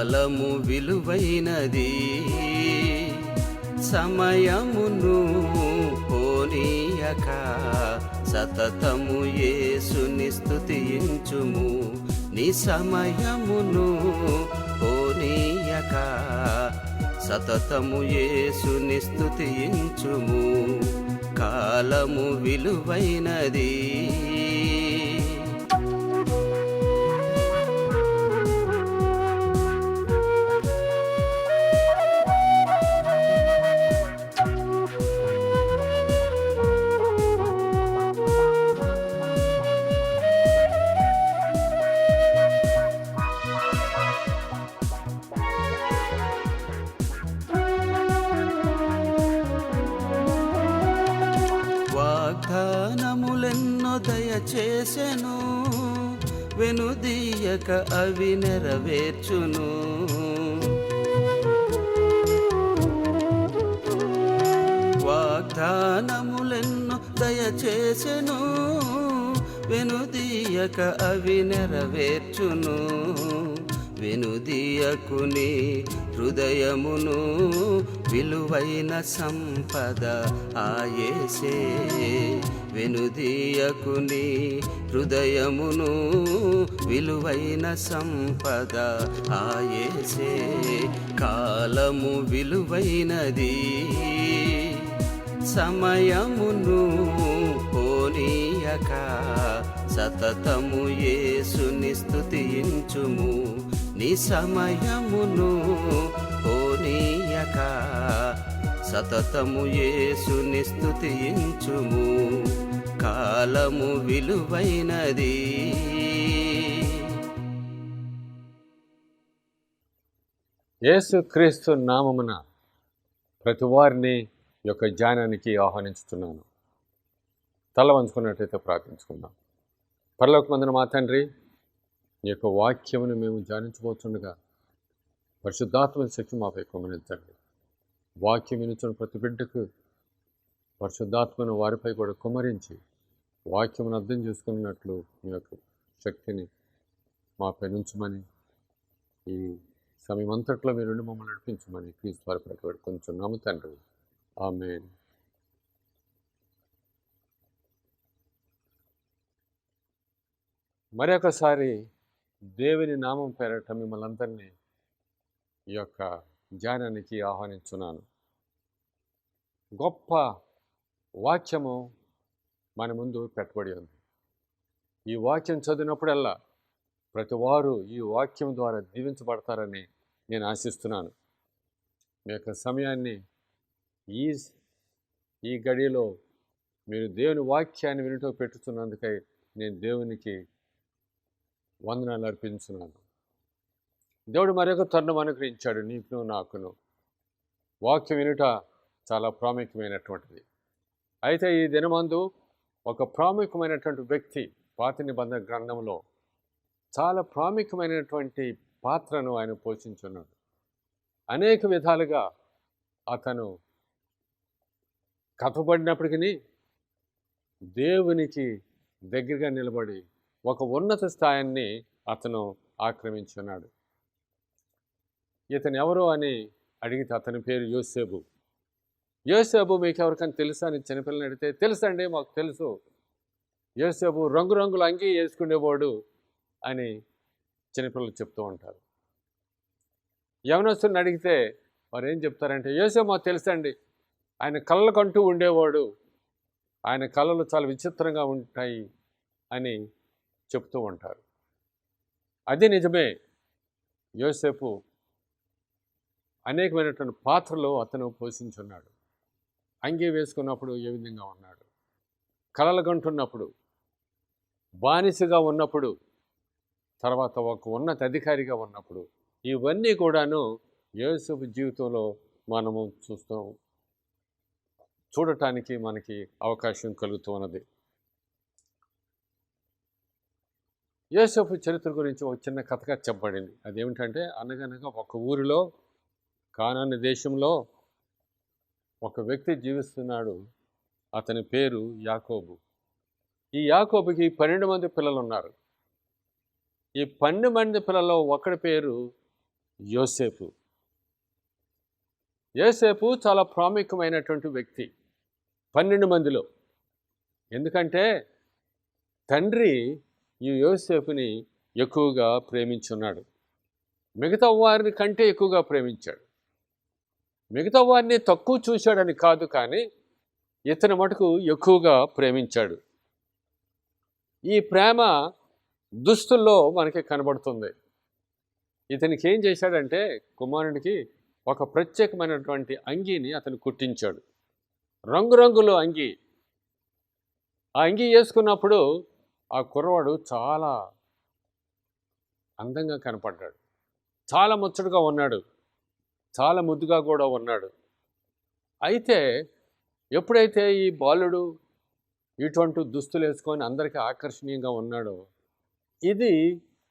కాలము విలువైనది, సమయమును పోనీయక సతతము యేసుని స్తుతించుము. నీ సమయమును పోనీయక సతతము యేసుని స్తుతించుము. కాలము విలువైనది. వాగ్దానములెన్నో దయచేసెను, వెనుదీయక అవి నెరవేర్చును. వాగ్దానములెన్నో దయచేసెను, వెనుదీయక అవి నెరవేర్చును. వెనుదీయకుని హృదయమును విలువైన సంపద ఆయేసే. వెనుదీయకుని హృదయమును విలువైన సంపద ఆయేసే. కాలము విలువైనది, సమయమును పోనీయక సతతము యేసుని స్తుతించుము. నీ సమయమును పోనీయక సతతము యేసుని స్తుతించుము. కాలము విలువైనది. యేసుక్రీస్తు నామమున ప్రతి వారిని యొక్క ధ్యానానికి ఆహ్వానించుతున్నాను. తల వంచుకున్నట్లయితే ప్రార్థించుకుందాం. పరలోకమందున మా తండ్రి, నీ యొక్క వాక్యమును మేము ధ్యానించబోతుండగా పరిశుద్ధాత్మ శక్తి మాపై కుమ్మరించండి. వాక్యం వినుచున్న ప్రతి బిడ్డకు పరిశుద్ధాత్మను వారిపై కూడా కుమ్మరించి వాక్యమును అర్థం చేసుకున్నట్లు మీ యొక్క శక్తిని మాపై నుంచమని, ఈ సమయం అంతట్లో మీరు మమ్మల్ని నడిపించమని క్రీస్తు వారి ప్రతి కొంచెం నమ్ముతండ్రి. ఆమేన్. మరొకసారి దేవుని నామం పేరట మిమ్మల్ని అందరినీ ఈ యొక్క ధ్యానానికి ఆహ్వానించున్నాను. గొప్ప వాక్యము మన ముందు పెట్టబడి ఉంది. ఈ వాక్యం చదివినప్పుడల్లా ప్రతి వారు ఈ వాక్యం ద్వారా దీవించబడతారని నేను ఆశిస్తున్నాను. మీ యొక్క సమయాన్ని ఈ గడిలో మీరు దేవుని వాక్యాన్ని వినటో పెట్టుతున్నందుకై నేను దేవునికి వందనాలు అర్పించున్నాను. దేవుడు మరొక తరుణం అనుగ్రహించాడు నీకును నాకును. వాక్యం వినుట చాలా ప్రాముఖ్యమైనటువంటిది. అయితే ఈ దినమందు ఒక ప్రాముఖ్యమైనటువంటి వ్యక్తి పాత నిబంధన గ్రంథంలో చాలా ప్రాముఖ్యమైనటువంటి పాత్రను ఆయన పోషించున్నాడు. అనేక విధాలుగా అతను కప్పబడినప్పటికీ దేవునికి దగ్గరగా నిలబడి ఒక ఉన్నత స్థాయిని అతను ఆక్రమించున్నాడు. ఇతను ఎవరు అని అడిగితే అతని పేరు యోసేపు. యోసేపు మీకు ఎవరికైనా తెలుసా అని చిన్నపిల్లని అడిగితే తెలుసండి, మాకు తెలుసు. యోసేపు రంగురంగుల అంగీ వేసుకునేవాడు అని చిన్నపిల్లలు చెప్తూ ఉంటారు. యవనస్తుని అడిగితే వారు ఏం చెప్తారంటే యోసేపు మాకు తెలుసండి, ఆయన కళ్ళకంటూ ఉండేవాడు, ఆయన కళలు చాలా విచిత్రంగా ఉంటాయి అని చెప్తూ ఉంటారు. అది నిజమే. యోసేపు అనేకమైనటువంటి పాత్రలు అతను పోషించున్నాడు. అంగీ వేసుకున్నప్పుడు ఏ విధంగా ఉన్నాడు, కలలు కంటున్నప్పుడు, బానిసగా ఉన్నప్పుడు, తర్వాత ఒక ఉన్నత అధికారిగా ఉన్నప్పుడు, ఇవన్నీ కూడాను యోసేపు జీవితంలో మనము చూడటానికి మనకి అవకాశం కలుగుతున్నది. యోసేపు చరిత్ర గురించి ఒక చిన్న కథగా చెప్పబడింది. అదేమిటంటే అనగనగా ఒక ఊరిలో కానాను దేశంలో ఒక వ్యక్తి జీవిస్తున్నాడు. అతని పేరు యాకోబు. ఈ యాకోబుకి 12 మంది పిల్లలు ఉన్నారు. ఈ 12 మంది పిల్లల్లో ఒకడి పేరు యోసేపు. యోసేపు చాలా ప్రాముఖ్యమైనటువంటి వ్యక్తి 12 మందిలో. ఎందుకంటే తండ్రి ఈ యోసేపుని ఎక్కువగా ప్రేమించున్నాడు. మిగతా వారిని కంటే ఎక్కువగా ప్రేమించాడు. మిగతా వారిని తక్కువ చూశాడని కాదు, కానీ ఇతని మటుకు ఎక్కువగా ప్రేమించాడు. ఈ ప్రేమ దుస్తుల్లో మనకి కనబడుతుంది. ఇతనికి ఏం చేశాడంటే కుమారునికి ఒక ప్రత్యేకమైనటువంటి అంగీని అతను కుట్టించాడు. రంగురంగుల అంగీ. ఆ అంగీ వేసుకున్నప్పుడు ఆ కుర్రవాడు చాలా అందంగా కనపడ్డాడు. చాలా ముచ్చటగా ఉన్నాడు. చాలా ముద్దుగా కూడా ఉన్నాడు. అయితే ఎప్పుడైతే ఈ బాలుడు ఇటువంటి దుస్తులు వేసుకొని అందరికీ ఆకర్షణీయంగా ఉన్నాడో, ఇది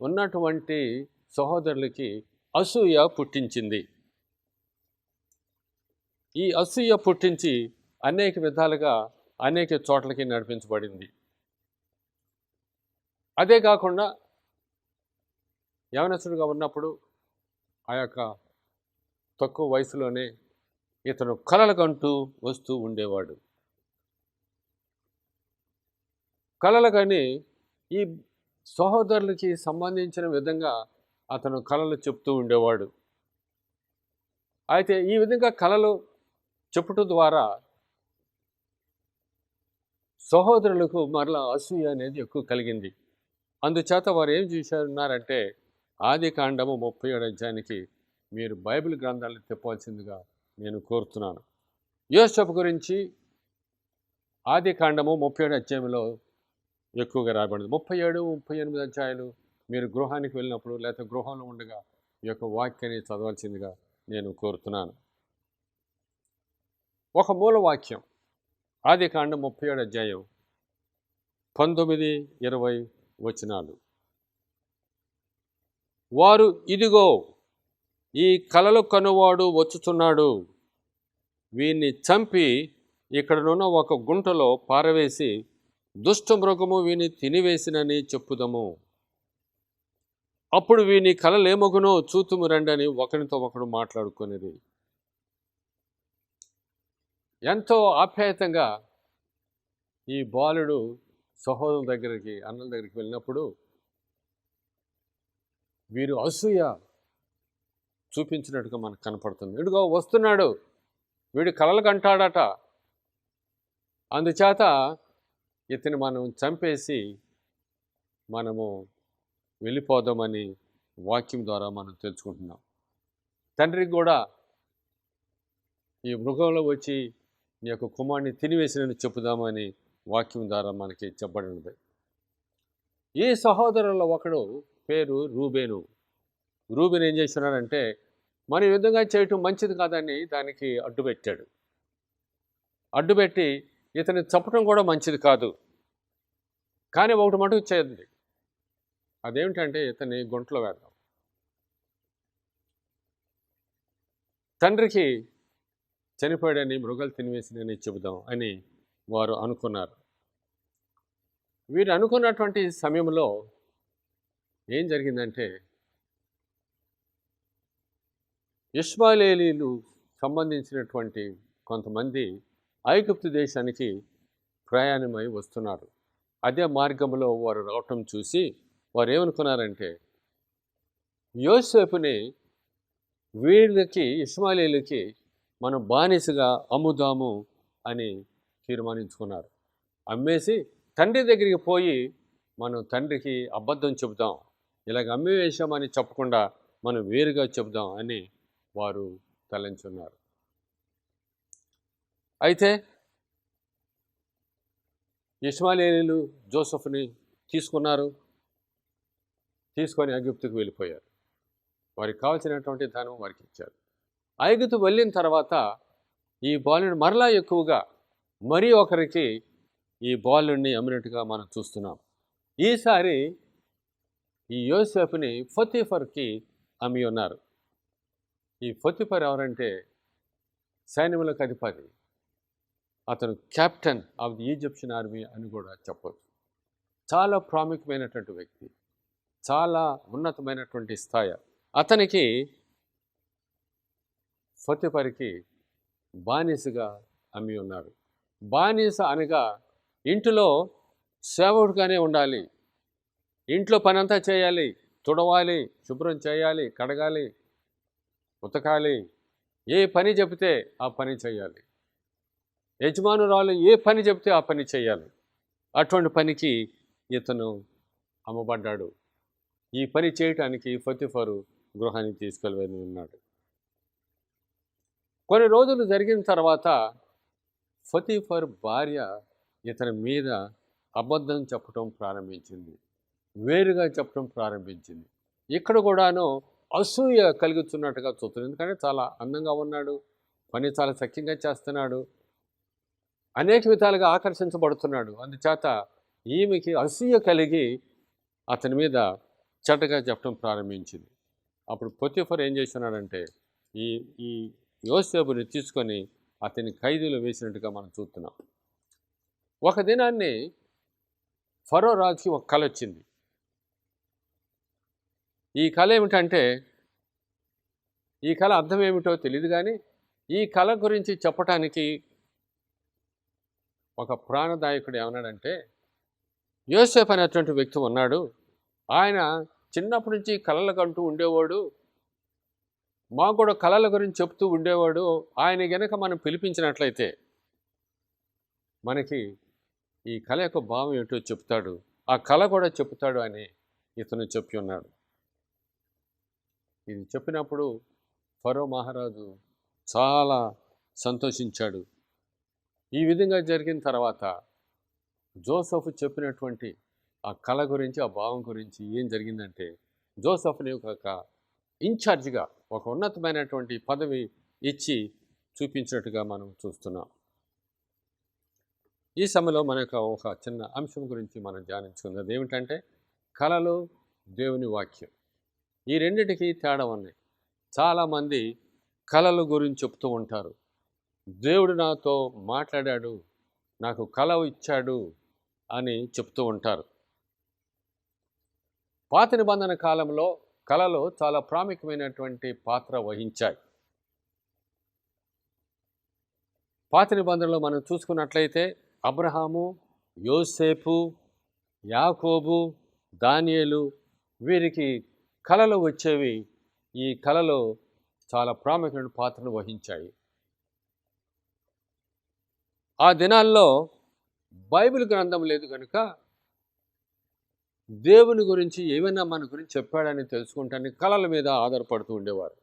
ఉన్నటువంటి సహోదరులకి అసూయ పుట్టించింది. ఈ అసూయ పుట్టించి అనేక విధాలుగా అనేక చోట్లకి నడిపించబడింది. అదే కాకుండా యవనస్తుడిగా ఉన్నప్పుడు ఆ యొక్క తక్కువ వయసులోనే ఇతను కలలుకంటూ వస్తూ ఉండేవాడు. కలలు కానీ ఈ సహోదరులకి సంబంధించిన విధంగా అతను కలలు చెప్తూ ఉండేవాడు. అయితే ఈ విధంగా కలలు చెప్పుట ద్వారా సహోదరులకు మరలా అసూయ అనేది ఎక్కువ కలిగింది. అందుచేత వారు ఏం చూశారన్నారంటే ఆదికాండము 37 అధ్యాయానికి మీరు బైబిల్ గ్రంథాలను తిప్పవలసిందిగా నేను కోరుతున్నాను. యోసేపు గురించి ఆదికాండము 37 అధ్యాయంలో ఎక్కువగా రాయబడింది. 37, 38 అధ్యాయాలు మీరు గృహానికి వెళ్ళినప్పుడు లేకపోతే గృహంలో ఉండగా ఈ యొక్క వాక్యాన్ని చదవాల్సిందిగా నేను కోరుతున్నాను. ఒక మూల వాక్యం ఆదికాండం 37 అధ్యాయం 19, 20 వచనాలు. వారు ఇదిగో ఈ కలలు కనువాడు వచ్చుచున్నాడు, వీన్ని చంపి ఇక్కడనున్న ఒక గుంటలో పారవేసి దుష్ట మృగము వీని తినివేసినని చెప్పుదము. అప్పుడు వీని కలలేమగునో చూతుము రండని ఒకరితో ఒకడు మాట్లాడుకునేది. ఎంతో ఆప్యాయతంగా ఈ బాలుడు సహోదరుల దగ్గరికి, అన్నల దగ్గరికి వెళ్ళినప్పుడు వీరు అసూయ చూపించినట్టుగా మనకు కనపడుతుంది. ఇదిగో వస్తున్నాడు, వీడు కలలు కంటాడట, అందుచేత ఇతని మనం చంపేసి మనము వెళ్ళిపోదామని వాక్యం ద్వారా మనం తెలుసుకుంటున్నాం. తండ్రికి కూడా ఈ మృగంలో వచ్చి నీ యొక్క కుమారుని తినివేసినని చెప్పుదామని వాక్యం ద్వారా మనకి చెప్పబడినది. ఈ సహోదరుల ఒకడు పేరు రూబేను. రూబేను ఏం చేస్తున్నాడంటే మన విధంగా చేయటం మంచిది కాదని దానికి అడ్డుపెట్టాడు. అడ్డుపెట్టి ఇతని చంపడం కూడా మంచిది కాదు, కానీ ఒకటి మటుకు చేయండి, అదేమిటంటే ఇతన్ని గుంటలో వేద్దాం. తండ్రికి చనిపోయాడని మృగాలు తినివేసినని చెబుదాం అని వారు అనుకున్నారు. వీరు అనుకున్నటువంటి సమయంలో ఏం జరిగిందంటే ఇష్మాయేలీలు సంబంధించినటువంటి కొంతమంది ఐగుప్తు దేశానికి ప్రయాణమై వస్తున్నారు. అదే మార్గంలో వారు రావటం చూసి వారు ఏమనుకున్నారంటే యోసేపుని వీళ్ళకి ఇష్మాయేలీలకి మనం బానిసగా అమ్ముదాము అని తీర్మానించుకున్నారు. అమ్మేసి తండ్రి దగ్గరికి పోయి మనం తండ్రికి అబద్ధం చెబుదాం, ఇలాగ అమ్మి వేసామని చెప్పకుండా మనం వేరుగా చెబుదాం అని వారు తలంచున్నారు. అయితే ఇష్మాయేలీలు జోసెఫ్ని తీసుకున్నారు, తీసుకొని ఐగుప్తుకు వెళ్ళిపోయారు. వారికి కావాల్సినటువంటి ధనం వారికి ఇచ్చారు. ఐగుప్తు వెళ్ళిన తర్వాత ఈ బాలుని మరలా ఎక్కువగా మరీ ఒకరికి ఈ బాలుని అమ్మినట్టుగా మనం చూస్తున్నాం. ఈసారి ఈ యోసేపుని పొతీఫర్కి అమ్మి ఉన్నారు. ఈ పొతీఫర్ ఎవరంటే సైన్యములకు అధిపతి, అతను captain of the Egyptian army అని కూడా చెప్పవచ్చు. చాలా ప్రాముఖ్యమైనటువంటి వ్యక్తి, చాలా ఉన్నతమైనటువంటి స్థాయి. అతనికి పొతిఫరుకి బానిసగా అమ్మి ఉన్నారు. బానిస అనగా ఇంటిలో సేవకుడిగానే ఉండాలి. ఇంట్లో పనంతా చేయాలి, తుడవాలి, శుభ్రం చేయాలి, కడగాలి, ఉతకాలి. ఏ పని చెబితే ఆ పని చేయాలి. యజమానురాలు ఏ పని చెబితే ఆ పని చేయాలి. అటువంటి పనికి ఇతను అమ్మబడ్డాడు. ఈ పని చేయటానికి పొతిఫరు గృహానికి తీసుకెళ్ళి ఉన్నాడు. కొన్ని రోజులు జరిగిన తర్వాత పొతిఫరు భార్య ఇతని మీద అబద్ధం చెప్పడం ప్రారంభించింది, వేరుగా చెప్పడం ప్రారంభించింది. ఇక్కడ కూడాను అసూయ కలుగుతున్నట్టుగా చూస్తుంది. ఎందుకంటే చాలా అందంగా ఉన్నాడు, పని చాలా చక్కగా చేస్తున్నాడు, అనేక విధాలుగా ఆకర్షించబడుతున్నాడు. అందుచేత ఈమెకి అసూయ కలిగి అతని మీద చెడ్డగా చెప్పడం ప్రారంభించింది. అప్పుడు పొతిఫరు ఏం చేస్తున్నాడంటే ఈ ఈ యోసేపుని తీసుకొని అతని ఖైదీలో వేసినట్టుగా మనం చూస్తున్నాం. ఒక దినాన్ని ఫరో రాజుకి ఒక కల వచ్చింది. ఈ కళ ఏమిటంటే, ఈ కళ అర్థం ఏమిటో తెలియదు, కానీ ఈ కళ గురించి చెప్పటానికి ఒక ప్రాణదాయకుడు ఏమన్నాడంటే, యోసేపు అనేటువంటి వ్యక్తి ఉన్నాడు. ఆయన చిన్నప్పటి నుంచి కళలు కంటూ ఉండేవాడు, మాకు కూడా కళల గురించి చెప్తూ ఉండేవాడు. ఆయన గనక మనం పిలిపించినట్లయితే మనకి ఈ కళ యొక్క భావం ఏంటో చెప్తాడు, ఆ కళ కూడా చెప్తాడు అని ఇతను చెప్పి ఉన్నాడు. ఇది చెప్పినప్పుడు ఫరో మహారాజు చాలా సంతోషించాడు. ఈ విధంగా జరిగిన తర్వాత జోసెఫ్ చెప్పినటువంటి ఆ కళ గురించి, ఆ భావం గురించి ఏం జరిగిందంటే, జోసెఫ్ని ఒక ఇన్ఛార్జిగా, ఒక ఉన్నతమైనటువంటి పదవి ఇచ్చి చూపించినట్టుగా మనం చూస్తున్నాం. ఈ సమయంలో మన యొక్క ఒక చిన్న అంశం గురించి మనం ధ్యానించుకుందాం. అదేమిటంటే కళలు, దేవుని వాక్యం. ఈ రెండిటికి తేడా ఉన్నాయి. చాలామంది కళల గురించి చెప్తూ ఉంటారు. దేవుడు నాతో మాట్లాడాడు, నాకు కళ ఇచ్చాడు అని చెప్తూ ఉంటారు. పాత నిబంధన కాలంలో కళలు చాలా ప్రాముఖ్యమైనటువంటి పాత్ర వహించాయి. పాత నిబంధనలో మనం చూసుకున్నట్లయితే అబ్రహాము, యోసేపు, యాకోబు, దానియేలు వీరికి కళలు వచ్చేవి. ఈ కళలు చాలా ప్రాముఖ్యమైన పాత్రను వహించాయి. ఆ దినాల్లో బైబిల్ గ్రంథం లేదు కనుక దేవుని గురించి ఏమైనా మన గురించి చెప్పాడని తెలుసుకుంటానికి కళల మీద ఆధారపడుతూ ఉండేవారు.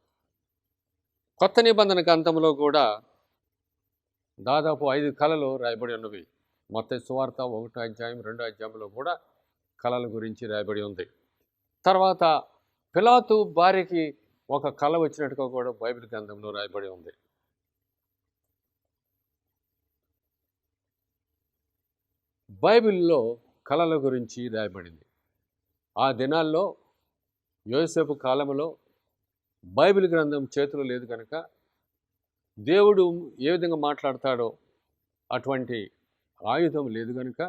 కొత్త నిబంధన గ్రంథంలో కూడా దాదాపు 5 కళలు రాయబడి ఉన్నవి. మత్తయి సువార్త 1వ అధ్యాయం 2వ అధ్యాయంలో కూడా కళల గురించి రాయబడి ఉంది. తర్వాత పిలాతు భార్యకి ఒక కళ వచ్చినట్టుగా కూడా బైబిల్ గ్రంథంలో రాయబడి ఉంది. బైబిల్లో కళల గురించి రాయబడింది. ఆ దినాల్లో యోసేపు కాలంలో బైబిల్ గ్రంథం చేతిలో లేదు కనుక దేవుడు ఏ విధంగా మాట్లాడతాడో అటువంటి ఆయుధం లేదు కనుక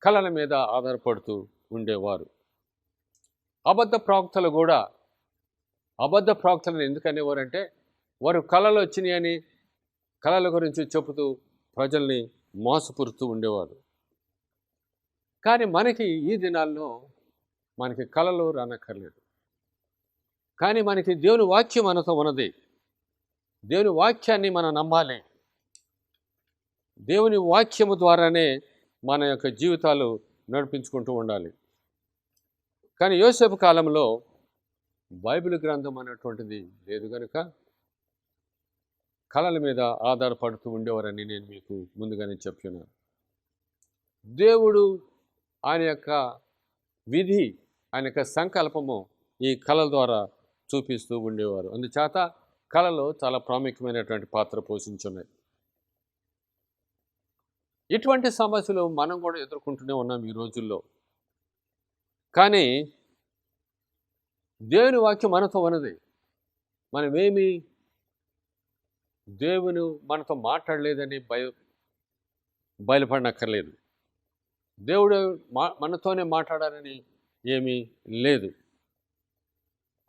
కళల మీద ఆధారపడుతూ ఉండేవారు. అబద్ధ ప్రవక్తలు కూడా అబద్ధ ప్రవక్తలను ఎందుకు అనేవారంటే, వారు కళలు వచ్చినాయని కళల గురించి చెబుతూ ప్రజల్ని మోసపురుతూ ఉండేవారు. కానీ మనకి ఈ దినాల్లో మనకి కళలు రానక్కర్లేదు. కానీ మనకి దేవుని వాక్యం మనతో ఉన్నది. దేవుని వాక్యాన్ని మనం నమ్మాలి. దేవుని వాక్యము ద్వారానే మన యొక్క జీవితాలు నడిపించుకుంటూ ఉండాలి. కానీ యోసేపు కాలంలో బైబిల్ గ్రంథం అనేటువంటిది లేదు కనుక కళల మీద ఆధారపడుతూ ఉండేవారని నేను మీకు ముందుగానే చెప్తున్నాను. దేవుడు ఆయన యొక్క విధి, ఆయన యొక్క సంకల్పము ఈ కళల ద్వారా చూపిస్తూ ఉండేవారు. అందుచేత కళలు చాలా ప్రాముఖ్యమైనటువంటి పాత్ర పోషించున్నాయి. ఇటువంటి సమస్యలు మనం కూడా ఎదుర్కొంటూనే ఉన్నాం ఈ రోజుల్లో. కానీ దేవుని వాక్యం మనతో ఉన్నది. మనమేమి దేవుని మనతో మాట్లాడలేదని బయలుపడనక్కర్లేదు. దేవుడు మనతోనే మాట్లాడాలని ఏమీ లేదు.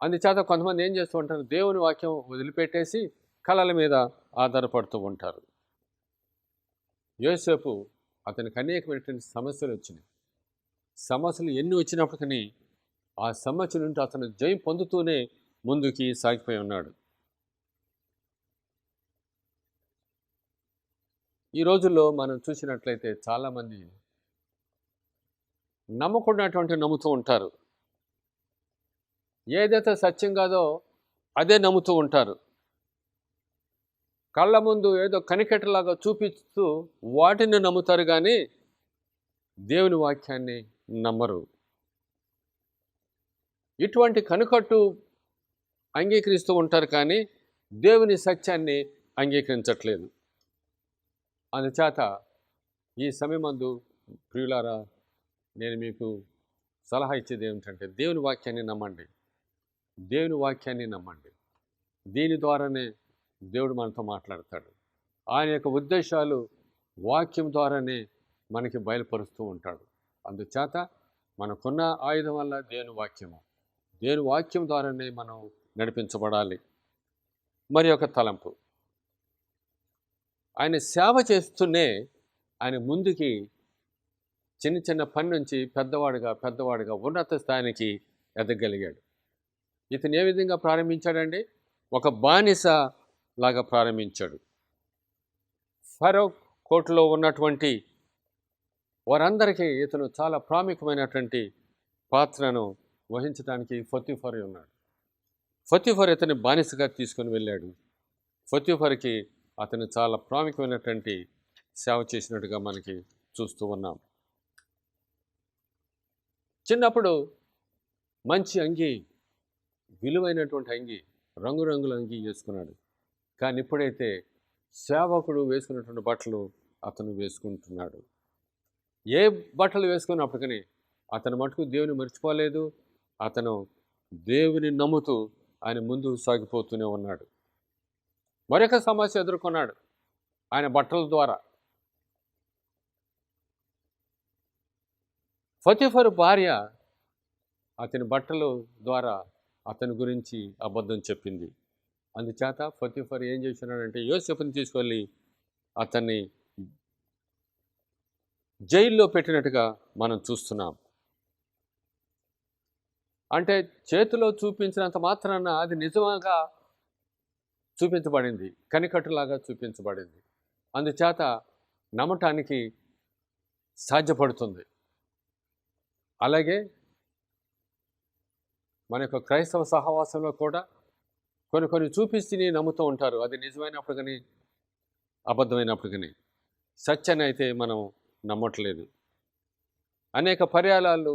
అందుచేత కొంతమంది ఏం చేస్తూ ఉంటారు, దేవుని వాక్యం వదిలిపెట్టేసి కళల మీద ఆధారపడుతూ ఉంటారు. యోసేపు అతనికి అనేకమైనటువంటి సమస్యలు వచ్చినాయి. సమస్యలు ఎన్ని వచ్చినప్పటికీ ఆ సమస్య నుండి అతను జయం పొందుతూనే ముందుకి సాగిపోయి ఉన్నాడు. ఈ రోజుల్లో మనం చూసినట్లయితే చాలామంది నమ్మకున్నటువంటి నమ్ముతూ ఉంటారు. ఏదైతే సత్యం కాదో అదే నమ్ముతూ ఉంటారు. కళ్ళ ముందు ఏదో కనికెట్టలాగా చూపిస్తూ వాటిని నమ్ముతారు, కానీ దేవుని వాక్యాన్ని నమ్మరు. ఇటువంటి కనుకట్టు అంగీకరిస్తూ ఉంటారు, కానీ దేవుని సత్యాన్ని అంగీకరించట్లేదు. అందుచేత ఈ సమయమందు ప్రియులారా, నేను మీకు సలహా ఇచ్చేది ఏమిటంటే దేవుని వాక్యాన్ని నమ్మండి. దేవుని వాక్యాన్ని నమ్మండి. దీని ద్వారానే దేవుడు మనతో మాట్లాడతాడు. ఆయన యొక్క ఉద్దేశాలు వాక్యం ద్వారానే మనకి బయలుపరుస్తూ ఉంటాడు. అందుచేత మనకున్న ఆయుధం వల్ల దేవుని వాక్యము. దేవుని వాక్యం ద్వారానే మనం నడిపించబడాలి. మరి ఒక తలంపు, ఆయన సేవ చేస్తూనే ఆయన ముందుకి చిన్న చిన్న పని నుంచి పెద్దవాడుగా ఉన్నత స్థాయికి ఎదగలిగాడు. ఇతను ఏ విధంగా ప్రారంభించాడండి? ఒక బానిస లాగా ప్రారంభించాడు. ఫరో కోర్టులో ఉన్నటువంటి వారందరికీ ఇతను చాలా ప్రాముఖ్యమైనటువంటి పాత్రను వహించడానికి పొతీఫర్ ఉన్నాడు. పొతీఫర్ ఇతని బానిసగా తీసుకొని వెళ్ళాడు. పొతీఫర్కి అతను చాలా ప్రాముఖ్యమైనటువంటి సేవ చేసినట్టుగా మనకి చూస్తూ ఉన్నాం. చిన్నప్పుడు మంచి అంగి, విలువైనటువంటి అంగి, రంగురంగుల అంగి వేసుకున్నాడు. కానీ ఇప్పుడైతే సేవకుడు వేసుకున్నటువంటి బట్టలు అతను వేసుకుంటున్నాడు. ఏ బట్టలు వేసుకున్నప్పటికీ అతను మటుకు దేవుని మర్చిపోలేదు. అతను దేవుని నమ్ముతూ ఆయన ముందు సాగిపోతూనే ఉన్నాడు. మరొక సమస్య ఎదుర్కొన్నాడు ఆయన బట్టల ద్వారా. పొతీఫరు భార్య అతని బట్టల ద్వారా అతని గురించి అబద్ధం చెప్పింది. అందుచేత పొతీఫర్ ఏం చేస్తున్నాడంటే యోసేపుని తీసుకెళ్ళి అతన్ని జైల్లో పెట్టినట్టుగా మనం చూస్తున్నాం. అంటే చేతిలో చూపించినంత మాత్రాన అది నిజంగా చూపించబడింది, కనికట్టులాగా చూపించబడింది. అందుచేత నమ్మటానికి సాధ్యపడుతుంది. అలాగే మన యొక్క క్రైస్తవ సహవాసంలో కూడా కొన్ని చూపిస్తేనే నమ్ముతూ ఉంటారు. అది నిజమైనప్పుడు కానీ అబద్ధమైనప్పుడు కానీ సత్యాన్ని అయితే మనం నమ్మట్లేదు. అనేక పర్యాయాలు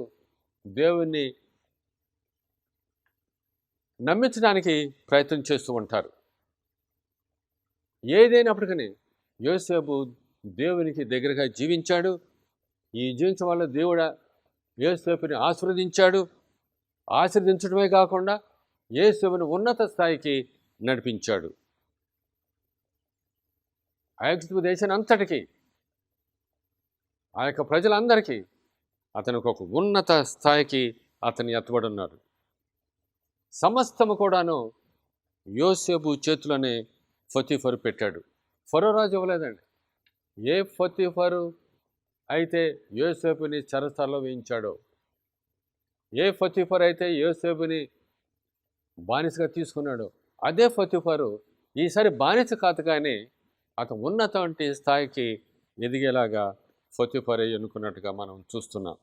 దేవుణ్ణి నమ్మించడానికి ప్రయత్నం చేస్తూ ఉంటారు. ఏదైనప్పటికీ యోసేపు దేవునికి దగ్గరగా జీవించాడు. ఈ జీవించడం వల్ల దేవుడు యోసేపుని ఆశీర్వదించాడు. ఆశీర్వదించడమే కాకుండా యోసేపుని ఉన్నత స్థాయికి నడిపించాడు. ఐగుప్తు దేశాన్ని అంతటికీ, ఆ యొక్క ప్రజలందరికీ అతనికి ఒక ఉన్నత స్థాయికి అతను ఎత్తబడున్నాడు. సమస్తము కూడాను యోసేపు చేతిలోనే పొతీఫరు పెట్టాడు. ఫరో రాజు ఇవ్వలేదండి. ఏ పొతీఫరు అయితే యోసేపుని చెరసాలలో వేయించాడో, ఏ పొతీఫర్ అయితే యోసేపుని బానిసగా తీసుకున్నాడో, అదే పొతీఫరు ఈసారి బానిస కాదు, కానీ అతను ఉన్నటువంటి స్థాయికి ఎదిగేలాగా పొతీఫరే ఎన్నుకున్నట్టుగా మనం చూస్తున్నాం.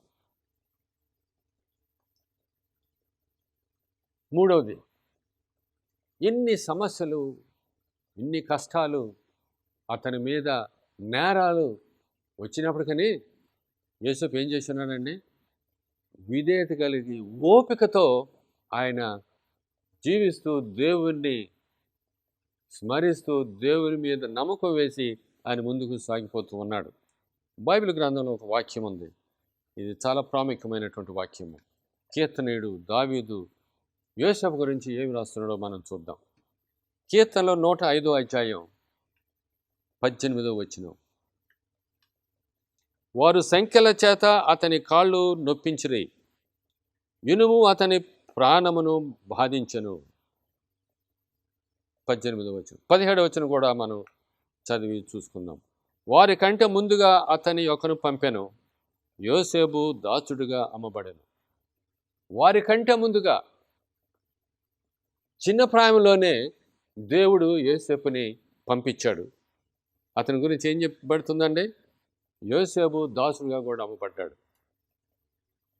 మూడవది, ఇన్ని సమస్యలు, ఇన్ని కష్టాలు, అతని మీద నేరాలు వచ్చినప్పటికీ యోసేపు ఏం చేస్తున్నాడండి? విధేయత కలిగి ఓపికతో ఆయన జీవిస్తూ దేవుణ్ణి స్మరిస్తూ దేవుని మీద నమ్మకం వేసి ఆయన ముందుకు సాగిపోతూ ఉన్నాడు. బైబిల్ గ్రంథంలో ఒక వాక్యం ఉంది. ఇది చాలా ప్రాముఖ్యమైనటువంటి వాక్యము. కీర్తనీయుడు దావీదు యోసేపు గురించి ఏమి రాస్తున్నాడో మనం చూద్దాం. కీర్తనలో 105వ అధ్యాయం 18వ వచనం. వారు సంఖ్యల చేత అతని కాళ్ళు నొప్పించిరి, ఇనుము అతని ప్రాణమును బాధించెను. 18వ వచనం 17వ వచనం కూడా మనం చదివి చూసుకుందాం. వారి కంటే ముందుగా అతని యొక్కను పంపెను, యోసేపు దాసుడుగా అమ్మబడెను. వారి కంటే ముందుగా చిన్న ప్రాయంలోనే దేవుడు యోసేపుని పంపించాడు. అతని గురించి ఏం చెప్పబడుతుందండి? యోసేపు దాసుడుగా కూడా అమ్మబడ్డాడు.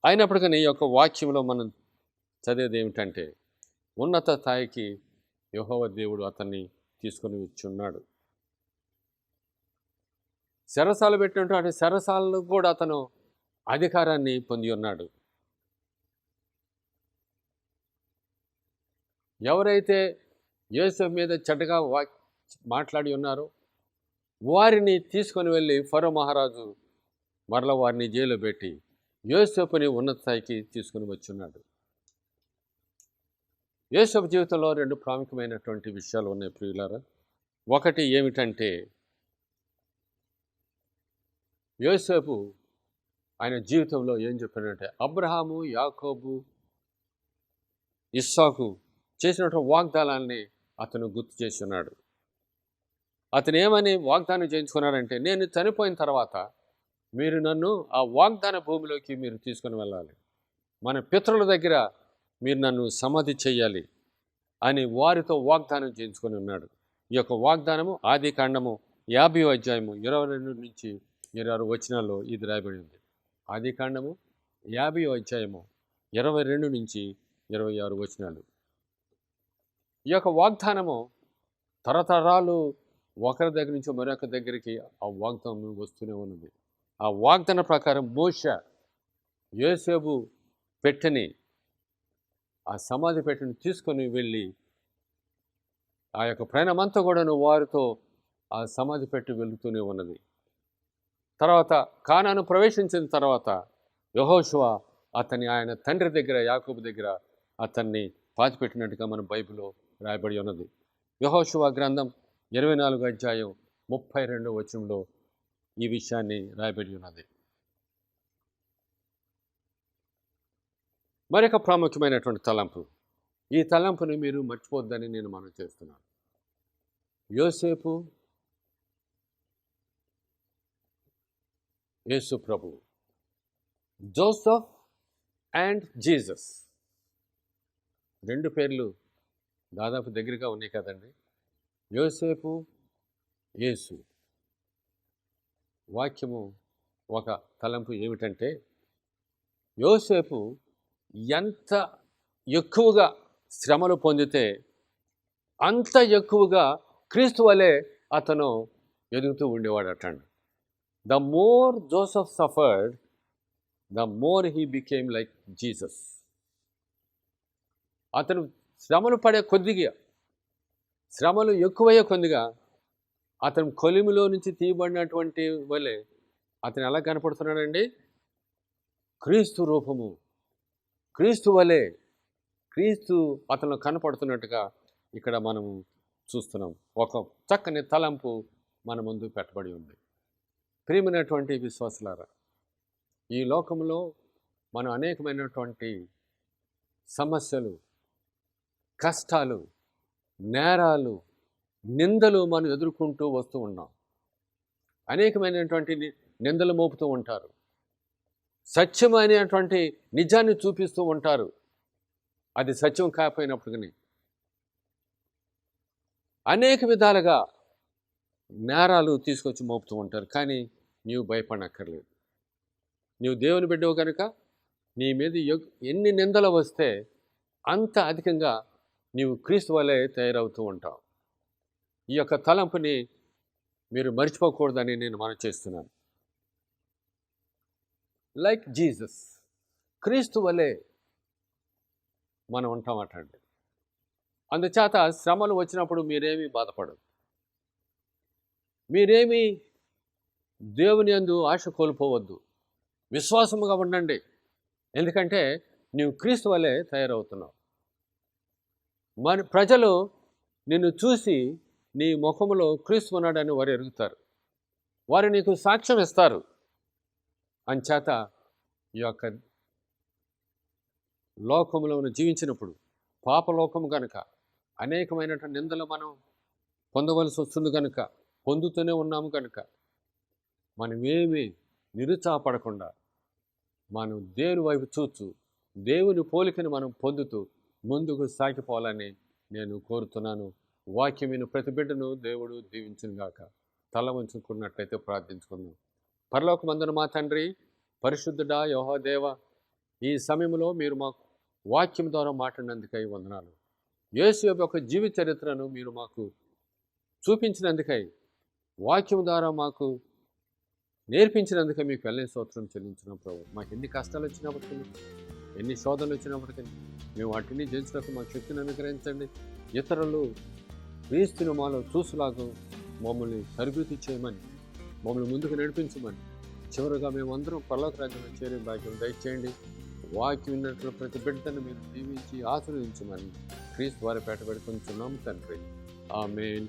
అయినప్పటికీ ఈ యొక్క వాక్యంలో మనం చదివేది ఏమిటంటే, ఉన్నత స్థాయికి యెహోవా దేవుడు అతన్ని తీసుకొని వచ్చున్నాడు. చెరసాలు పెట్టినటువంటి చెరసాలను కూడా అతను అధికారాన్ని పొంది ఉన్నాడు. ఎవరైతే యోసేపు మీద చెడ్డగా మాట్లాడి ఉన్నారో వారిని తీసుకొని వెళ్ళి ఫరో మహారాజు మరల వారిని జైల్లో పెట్టి యోసేపుని ఉన్నత స్థాయికి తీసుకుని వచ్చున్నాడు. యోసేపు జీవితంలో 2 ప్రాముఖ్యమైనటువంటి విషయాలు ఉన్నాయి ప్రియులారా. ఒకటి ఏమిటంటే, యోసేపు ఆయన జీవితంలో ఏం చెప్పాడంటే, అబ్రహాము, యాకోబు, ఇస్సాకు చేసినటువంటి వాగ్దానాన్ని అతను గుర్తు చేసి ఉన్నాడు. అతను ఏమని వాగ్దానం చేయించుకున్నాడంటే, నేను చనిపోయిన తర్వాత మీరు నన్ను ఆ వాగ్దాన భూమిలోకి మీరు తీసుకొని వెళ్ళాలి, మన పితరుల దగ్గర మీరు నన్ను సమాధి చెయ్యాలి అని వారితో వాగ్దానం చేయించుకొని ఉన్నాడు. ఈ యొక్క వాగ్దానము ఆది కాండము 50వ అధ్యాయము 22 నుంచి 26 వచనాల్లో ఇది రాయబడి ఉంది. ఆది కాండము 50వ అధ్యాయము 22 నుంచి 26 వచనాలు. ఈ యొక్క వాగ్దానము తరతరాలు ఒకరి దగ్గర నుంచి మరొక దగ్గరికి ఆ వాగ్దానం వస్తూనే ఉన్నది. ఆ వాగ్దాన ప్రకారం మోషే యోసేపు పెట్టెని, ఆ సమాధి పెట్టెని తీసుకొని వెళ్ళి ఆ యొక్క ప్రయాణమంతా కూడాను వారితో ఆ సమాధి పెట్టి వెళుతూనే ఉన్నది. తర్వాత కానాను ప్రవేశించిన తర్వాత యెహోషువ అతన్ని ఆయన తండ్రి దగ్గర యాకోబు దగ్గర అతన్ని పాతిపెట్టినట్టుగా మన బైబిల్లో రాయబడి ఉన్నది. యెహోషువ గ్రంథం 24వ అధ్యాయం 32వ వచనంలో ఈ విషయాన్ని రాయబడి ఉన్నది. మరొక ప్రాముఖ్యమైనటువంటి తలంపు, ఈ తలంపుని మీరు మర్చిపోద్దని నేను మనం చేస్తున్నాను. యోసేపు, యేసు ప్రభు, జోసెఫ్ అండ్ జీసస్ 2 పేర్లు దాదాపు దగ్గరగా ఉన్నాయి కదండి. యోసేపు, యేసు. వాక్యము ఒక తలంపు ఏమిటంటే, యోసేపు ఎంత ఎక్కువగా శ్రమలు పొందితే అంత ఎక్కువగా క్రీస్తు వలె అతను ఎదుగుతూ ఉండేవాడటండి. The more Joseph Safford, the more he became like Jesus. అతను శ్రమలు పడే కొద్దిగా, శ్రమలు ఎక్కువయ్యే కొద్దిగా అతను కొలిమిలో నుంచి తీయబడినటువంటి వలె అతను ఎలా కనపడుతున్నాడండి? క్రీస్తు రూపము, క్రీస్తు వలె, క్రీస్తు అతను కనపడుతున్నట్టుగా ఇక్కడ మనము చూస్తున్నాం. ఒక చక్కని తలంపు మన ముందు పెట్టబడి ఉంది. ప్రియమైనటువంటి విశ్వాసులారా, ఈ లోకంలో మనం అనేకమైనటువంటి సమస్యలు, కష్టాలు, నేరాలు, నిందలు మనం ఎదుర్కొంటూ వస్తూ ఉన్నాం. అనేకమైనటువంటి నిందలు మోపుతూ ఉంటారు. సత్యమైనటువంటి నిజాన్ని చూపిస్తూ ఉంటారు. అది సత్యం కాకపోయినప్పటికీ అనేక విధాలుగా నేరాలు తీసుకొచ్చి మోపుతూ ఉంటారు. కానీ నీవు భయపడనక్కర్లేదు. నీవు దేవుని బిడ్డవు కనుక నీ మీద ఎన్ని నిందలు వస్తే అంత అధికంగా నీవు క్రీస్తు వలె తయారవుతూ ఉంటావు. ఈ యొక్క తలంపుని మీరు మర్చిపోకూడదని నేను మనం చేస్తున్నాను. లైక్ జీసస్, క్రీస్తు వలె మనం ఉంటామటండి. అందుచేత శ్రమలు వచ్చినప్పుడు మీరేమీ బాధపడదు. మీరేమీ దేవుని యందు ఆశ కోల్పోవద్దు. విశ్వాసముగా ఉండండి. ఎందుకంటే నీవు క్రీస్తు వలె తయారవుతున్నావు. మన ప్రజలు నిన్ను చూసి నీ ముఖంలో క్రీస్తు ఉన్నాడని వారు ఎరుగుతారు. వారు నీకు సాక్ష్యం ఇస్తారు. అంచేత ఈ యొక్క లోకంలో జీవించినప్పుడు, పాపలోకము కనుక అనేకమైనటువంటి నిందలు మనం పొందవలసి వస్తుంది కనుక, పొందుతూనే ఉన్నాము కనుక మనమేమి నిరుత్సాహపడకుండా మనం దేవుని వైపు చూచు దేవుని పోలికను మనం పొందుతూ ముందుకు సాగిపోవాలని నేను కోరుతున్నాను. వాక్యం విని ప్రతి బిడ్డను దేవుడు దీవించునుగాక. తల వంచుకున్నట్లయితే ప్రార్థించుకుందాం. పరలోకమందున మా తండ్రి, పరిశుద్ధుడా యెహోవా దేవా, ఈ సమయంలో మీరు మాకు వాక్యం ద్వారా మాట్లాడినందుకై వందనాలు. యేసు యొక్క జీవిత చరిత్రను మీరు మాకు చూపించినందుకై, వాక్యం ద్వారా మాకు నేర్పించినందుకే మీకు వెళ్ళని స్తోత్రం చెల్లించిన ప్రభు. మాకు ఎన్ని కష్టాలు వచ్చినప్పటికీ, ఎన్ని శోధనలు వచ్చినప్పటికీ మేము వాటిని జయించినప్పుడు మాకు శక్తిని అనుగ్రహించండి. ఇతరులు క్రీస్తుని మాలో చూసులాగా మమ్మల్ని తరబితి చేయమని, మమ్మల్ని ముందుకు నడిపించమని, చివరిగా మేమందరం పరలోక రాజ్యంలో చేరే భాగ్యం దయచేయండి. వాక్యం విన్నట్లు ప్రతి బిడ్డను మీరు దీవించి ఆశీర్వదించమని క్రీస్తు వారి పేట పెడుకుంటున్నాం తండ్రి. ఆమేన్.